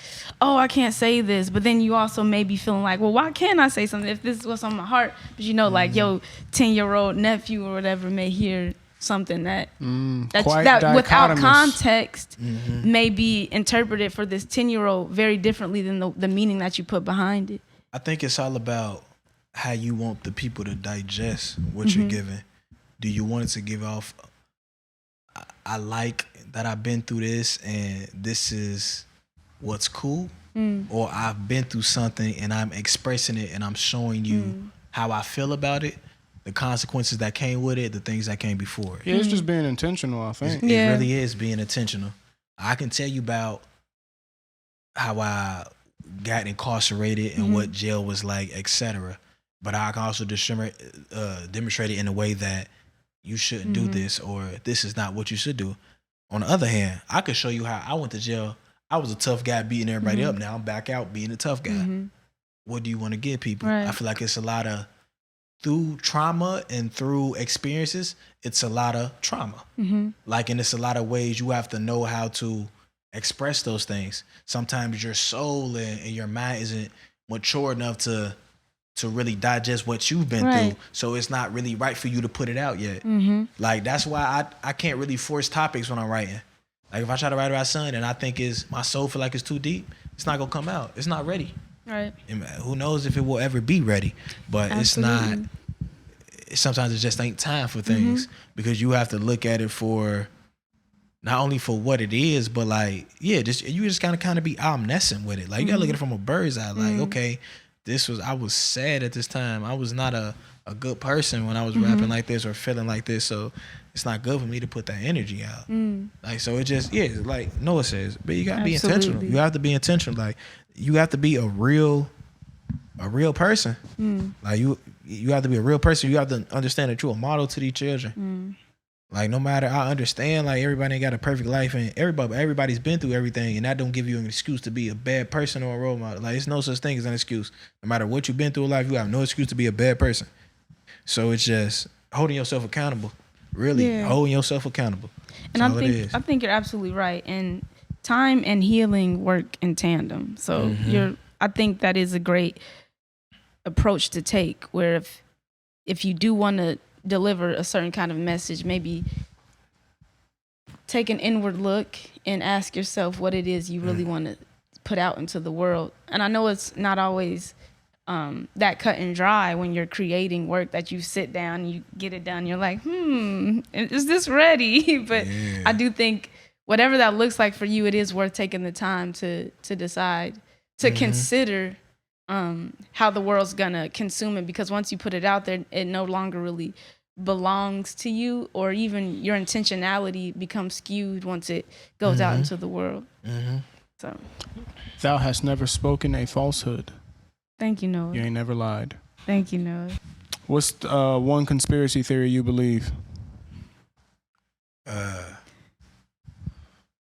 oh, I can't say this? But then you also may be feeling like, well, why can't I say something if this is what's on my heart? But you know, like your 10-year-old nephew or whatever may hear something that without context may be interpreted for this 10-year-old very differently than the meaning that you put behind it. I think it's all about how you want the people to digest what you're giving. Do you want it to give off, I like that I've been through this and this is what's cool? Or I've been through something and I'm expressing it and I'm showing you how I feel about it, the consequences that came with it, the things that came before it. Yeah, it's just being intentional, I think. It really is being intentional. I can tell you about how I got incarcerated and what jail was like, etc. But I can also demonstrate it in a way that you shouldn't do this, or this is not what you should do. On the other hand, I could show you how I went to jail. I was a tough guy beating everybody up. Now I'm back out being a tough guy. What do you want to give people? Right. I feel like it's a lot of, through trauma and through experiences, it's a lot of trauma. Like, and it's a lot of ways you have to know how to express those things. Sometimes your soul and your mind isn't mature enough to really digest what you've been through. So it's not really right for you to put it out yet. Like, that's why I can't really force topics when I'm writing. Like, if I try to write about something and I think my soul feel like it's too deep, it's not gonna come out. It's not ready. Right. And who knows if it will ever be ready, but it's not. Sometimes it just ain't time for things, because you have to look at it for not only for what it is, but like, you just kind of be omniscient with it. Like, you gotta look at it from a bird's eye. Like, okay, I was sad at this time. I was not a good person when I was rapping like this or feeling like this. So it's not good for me to put that energy out. Like, so it just, like Noah says, but you gotta be intentional. You have to be intentional. Like, you have to be a real person. Like, you have to be a real person. You have to understand that you're a model to these children. Like, no matter, I understand, like, everybody ain't got a perfect life, and everybody's been through everything, and that don't give you an excuse to be a bad person or a role model. Like, it's no such thing as an excuse. No matter what you've been through in life, you have no excuse to be a bad person. So it's just holding yourself accountable. Really, holding yourself accountable. And I think you're absolutely right. And time and healing work in tandem. So I think that is a great approach to take, where if you do want to deliver a certain kind of message, maybe take an inward look and ask yourself what it is you really want to put out into the world. And I know it's not always that cut and dry when you're creating work that you sit down, you get it done, you're like, is this ready? But I do think whatever that looks like for you, it is worth taking the time to decide, to consider how the world's gonna consume it, because once you put it out there, it no longer really belongs to you, or even your intentionality becomes skewed once it goes out into the world. So, thou hast never spoken a falsehood. Thank you, Noah. You ain't never lied. Thank you, Noah. What's one conspiracy theory you believe?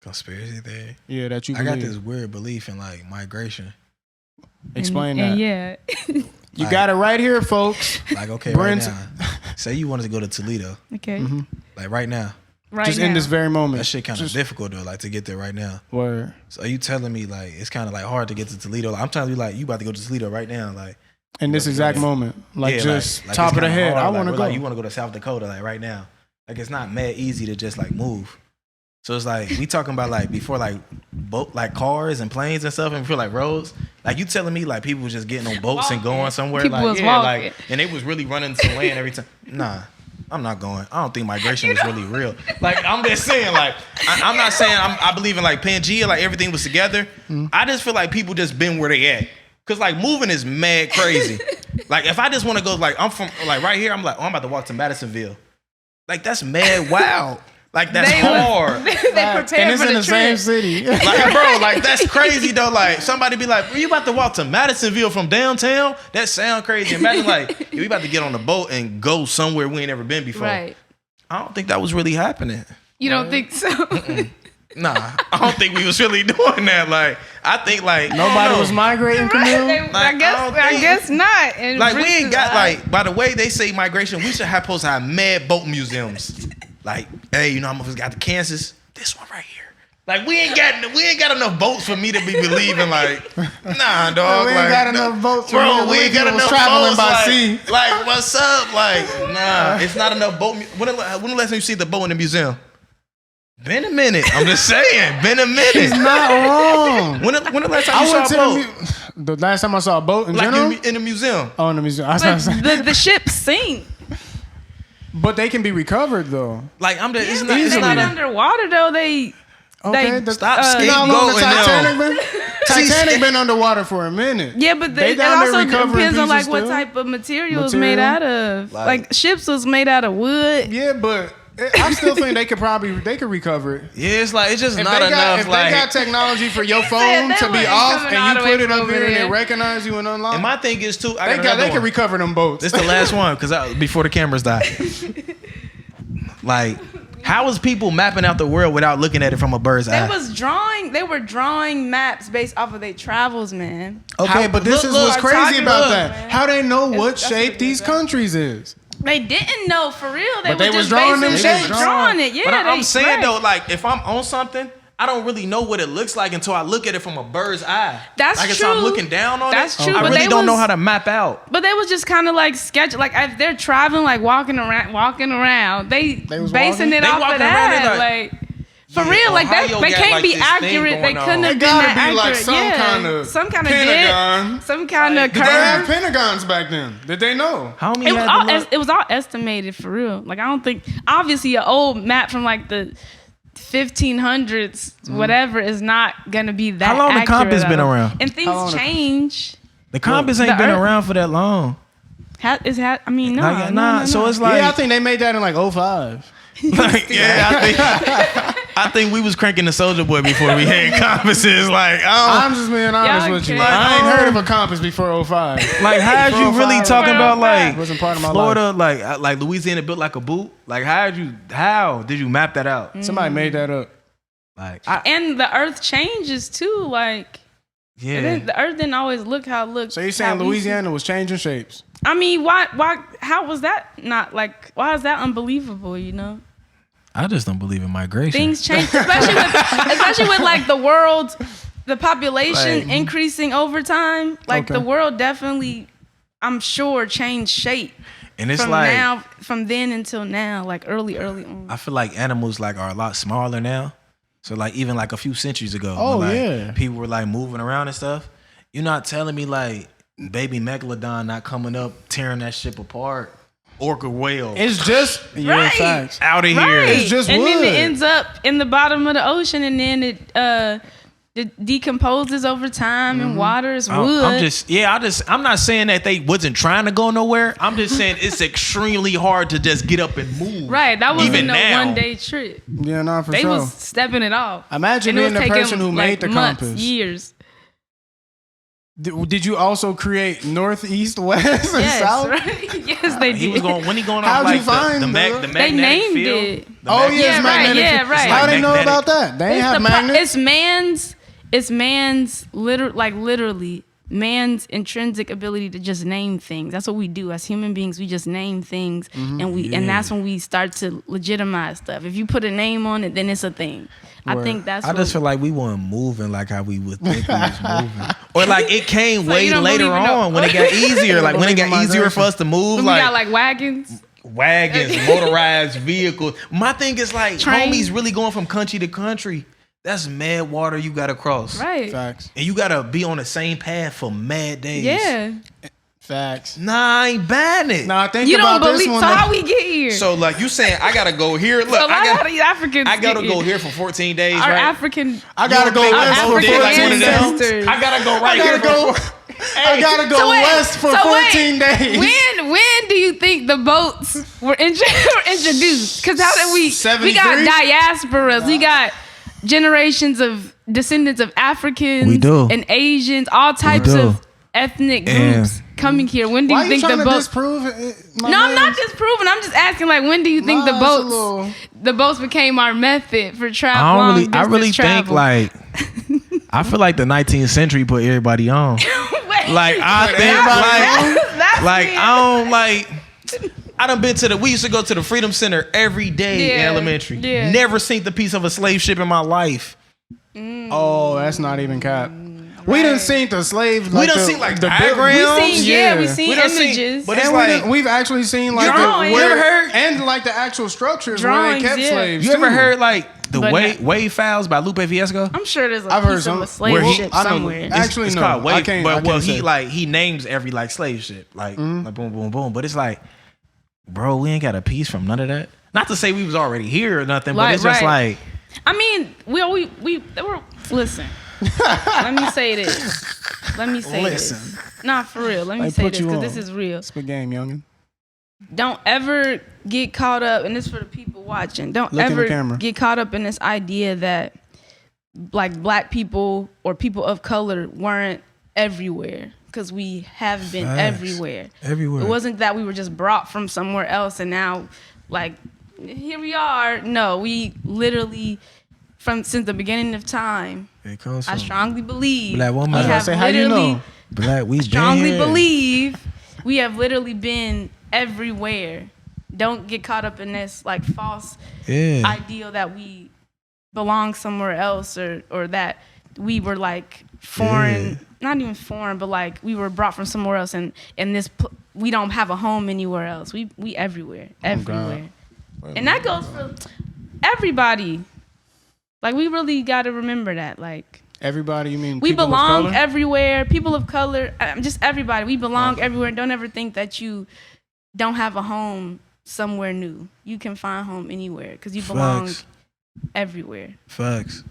Conspiracy theory? Yeah, that you I believe. got this weird belief in like migration. Explain and that. Yeah. You got it right here, folks. Like, okay, Brince- right now, say you wanted to go to Toledo. Okay. Like right now. Right Just now. in this very moment. That shit kind of difficult though, like to get there right now. Word. So are you telling me like it's kind of like hard to get to Toledo? Like, I'm telling you like you about to go to Toledo right now, like In this exact moment. Like yeah, just like top it's of the kinda head. hard. I Like, want to we're go. Like, you want to go to South Dakota like right now. Like it's not mad easy to just like move. So it's like we talking about like before like boat like cars and planes and stuff and feel like roads. Like you telling me like people was just getting on boats and going somewhere. People like was yeah, walking. like and they was really running some land every time. Nah. I'm not going. I don't think migration was really real. Like I'm just saying, like I'm not saying I believe in like Pangea, like everything was together. I just feel like people just been where they at. Cause like moving is mad crazy. Like if I just want to go, like I'm from like right here, I'm like, oh, I'm about to walk to Madisonville. Like that's mad wild. Like that's hard. They prepared and it's for in the the same trip. city. Like bro, like that's crazy though. Like somebody be like, "Are you about to walk to Madisonville from downtown?" That sound crazy. Imagine like we about to get on the boat and go somewhere we ain't never been before. Right. I don't think that was really happening. You don't think so? Nah, I don't think we was really doing that. Like I think like Nobody was migrating, Camille. I guess not. And Like we Brince ain't is got like by the way they say migration, we should have supposed to have mad boat museums. Like, hey, you know how much we got to Kansas? This one right here. Like we ain't got enough boats for me to be believing like, nah, dog. We ain't like, got enough boats for bro. me to We ain't believe got people was enough traveling boats, by like, sea. Like, what's up? Like, nah, it's not enough boat. When the last time you see the boat in the museum? Been a minute. I'm just saying. Been a minute. He's not wrong. When the last time you saw a boat? The last time I saw a boat in Like general? in the museum. Oh, in the museum. But the ship sink. But they can be recovered though. Like I'm just. It's They not. went underwater though. They Stop You know how long the scapegoating them. Titanic been underwater for a minute. Yeah, but They it down there also recovering depends on like pieces what still. type of material is made out of. Like ships was made out of wood. Yeah, but I still think they could recover it. Yeah, it's like it's just If not they got, enough. if like they got technology for your phone they to be wasn't off coming all and the you way put it from up over here and there. it recognize you and unlock, and my thing is too. I they got another can one. recover them boats. This the last one because before the cameras die. Like, how is people mapping out the world without looking at it from a bird's eye? They were drawing maps based off of their travels, man. Okay, but this is what's crazy talking about about, that. man. How they know what That's shape what these it is. countries is? They didn't know for real. But they were was just drawing them basing shapes. drawing it. Yeah, But I'm they- saying right. though, like if I'm on something, I don't really know what it looks like until I look at it from a bird's eye. That's like true. If I'm looking down on That's it, true, I but really they don't know was- how to map out. But they was just kind of like sketch, like if they're traveling, like walking around, they was basing walking? it They off walking of around, they that, like, like. For yeah, real, like that, Ohio they got, can't like, be this thing accurate. They going on. couldn't have It been gotta that be like accurate. some Yeah, kind of some kind of Pentagon. some kind of Did they have curve. Pentagons back then? Did they know? How many? It was had all to look? it was all estimated for real. Like I don't think obviously an old map from like the 1500s, whatever, is not gonna be that. How long the accurate, compass I been don't- around? And How long things the- change. The compass ain't the been Earth- around for that long. I mean, no, Like, no. So it's like, Yeah, I think they made that in like 05. like I think we was cranking the Soldier Boy before we had compasses. Like, I'm just being honest Y'all with you. crazy. I ain't heard of a compass before 05. like how'd you really 405 talking about like wasn't part of my Florida, like Louisiana built like a boot? Like how did you map that out? Somebody made that up. Like And the Earth changes too. Like yeah. the Earth didn't always look how it looked. So you're saying how we see- Louisiana was changing shapes? I mean, why? How was that not like? Why is that unbelievable? You know, I just don't believe in migration. things change, especially with like the population Like- increasing over time. Like Okay. the world definitely, I'm sure, changed shape. And it's like from then until now, like early on. I feel like animals like are a lot smaller now. So like even like a few centuries ago, Oh, when, like, yeah. people were like moving around and stuff. You're not telling me like baby megalodon not coming up, tearing that ship apart. Orca whale. It's just facts. Out of here. It's just and wood. then it ends up in the bottom of the ocean, and then it decomposes over time and water is wood. I'm not saying that they wasn't trying to go nowhere. I'm just saying it's extremely hard to just get up and move. Right, that wasn't Even no now. 1 day trip. Yeah, no, for They sure. was stepping it off. Imagine And it being was the taking, person who made the months, compass. years. Did you also create north, east, west, and Yes, south? right? Yes, they did. He was going when he going How'd off you like find the the- They magnetic named field. it. Oh, The yeah, it's Yeah, right, magnetic. yeah, right. How they know Magnetic. about that? They ain't have magnets. It's man's literally man's intrinsic ability to just name things. That's what we do as human beings. We just name things, and that's when we start to legitimize stuff. If you put a name on it, then it's a thing. I think that's. I just feel like we weren't moving like how we would think we was moving, or like it came way you don't later believe in no- on when it got easier. Like when it got Believe in easier for us to move. when we got like wagons. Wagons, motorized vehicles. My thing is like Trains. homies really going from country to country. That's mad water you gotta cross. Right. Facts. And you gotta be on the same path for mad days. Yeah. Facts. Nah, I ain't buying it. Nah, think You don't about this believe. one. So though. how we get here? So like you saying I gotta go here. Look, so I how got these Africans. I gotta get go here for 14 days, Our right? African. I gotta go Our west for African 14 ancestors. days. I gotta go I right gotta here. go. I gotta go So wait, west for so 14 wait, days. When do you think the boats were introduced? Because how did we 73? got diasporas, we got generations of descendants of Africans We do. and Asians, all types do. of ethnic And- groups coming here. When do Why you you think trying the to boats? disprove it? No, I'm not disproving. I'm just asking. Like, when do you think Nah, the boats became our method for travel? I really think like I feel like the 19th century put everybody on. Like I think like I don't like. I done been to we used to go to the Freedom Center every day in Yeah, elementary. yeah. Never seen the piece of a slave ship in my life. Oh, that's not even cap. We done seen the slaves. We done seen like the diagrams. we seen, we seen We done seen- images. but it's And like we've actually seen like Drawings. You ever heard? and like the actual structures where Drawings, they kept yeah. slaves. You ever too. heard like the But Wave Files by Lupe Fiasco? I'm sure there's a I've heard piece some- of a slave where he- ship I know- somewhere. Actually, it's no. called Wave. I can't he say. like he names every like slave ship like boom boom boom. But it's like, bro, we ain't got a piece from none of that. Not to say we was already here or nothing, but Like, it's just right. like I mean, we were listen. Let me say this. Let me say Listen. this. Nah, for real. Let me Like, say put this you because on. this is real. Spit game, youngin. Don't ever get caught up, and this for the people watching. Don't Look in the ever camera. get caught up in this idea that like black people or people of color weren't everywhere, because we have been Facts. everywhere. everywhere. It wasn't that we were just brought from somewhere else and now like here we are. No, we literally since the beginning of time, It comes I from strongly believe Black woman. we I was gonna have say, how you literally know? black. We strongly been here. believe we have literally been everywhere. Don't get caught up in this like false Yeah. ideal that we belong somewhere else or that we were like foreign, Yeah. not even foreign, but like we were brought from somewhere else and we don't have a home anywhere else. We everywhere, everywhere. And that goes for everybody. Like we really got to remember that. Like Everybody, you mean we people of belong color? everywhere. People of color, just everybody. We belong everywhere. Don't ever think that you don't have a home somewhere new. You can find home anywhere because you belong Facts. everywhere. Facts.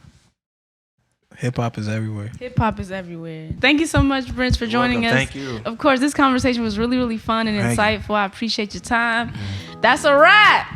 Hip hop is everywhere. Hip hop is everywhere. Thank you so much, Brince, for joining Welcome. us. Thank you. Of course, this conversation was really, really fun and Thank insightful. I appreciate your time. That's a wrap.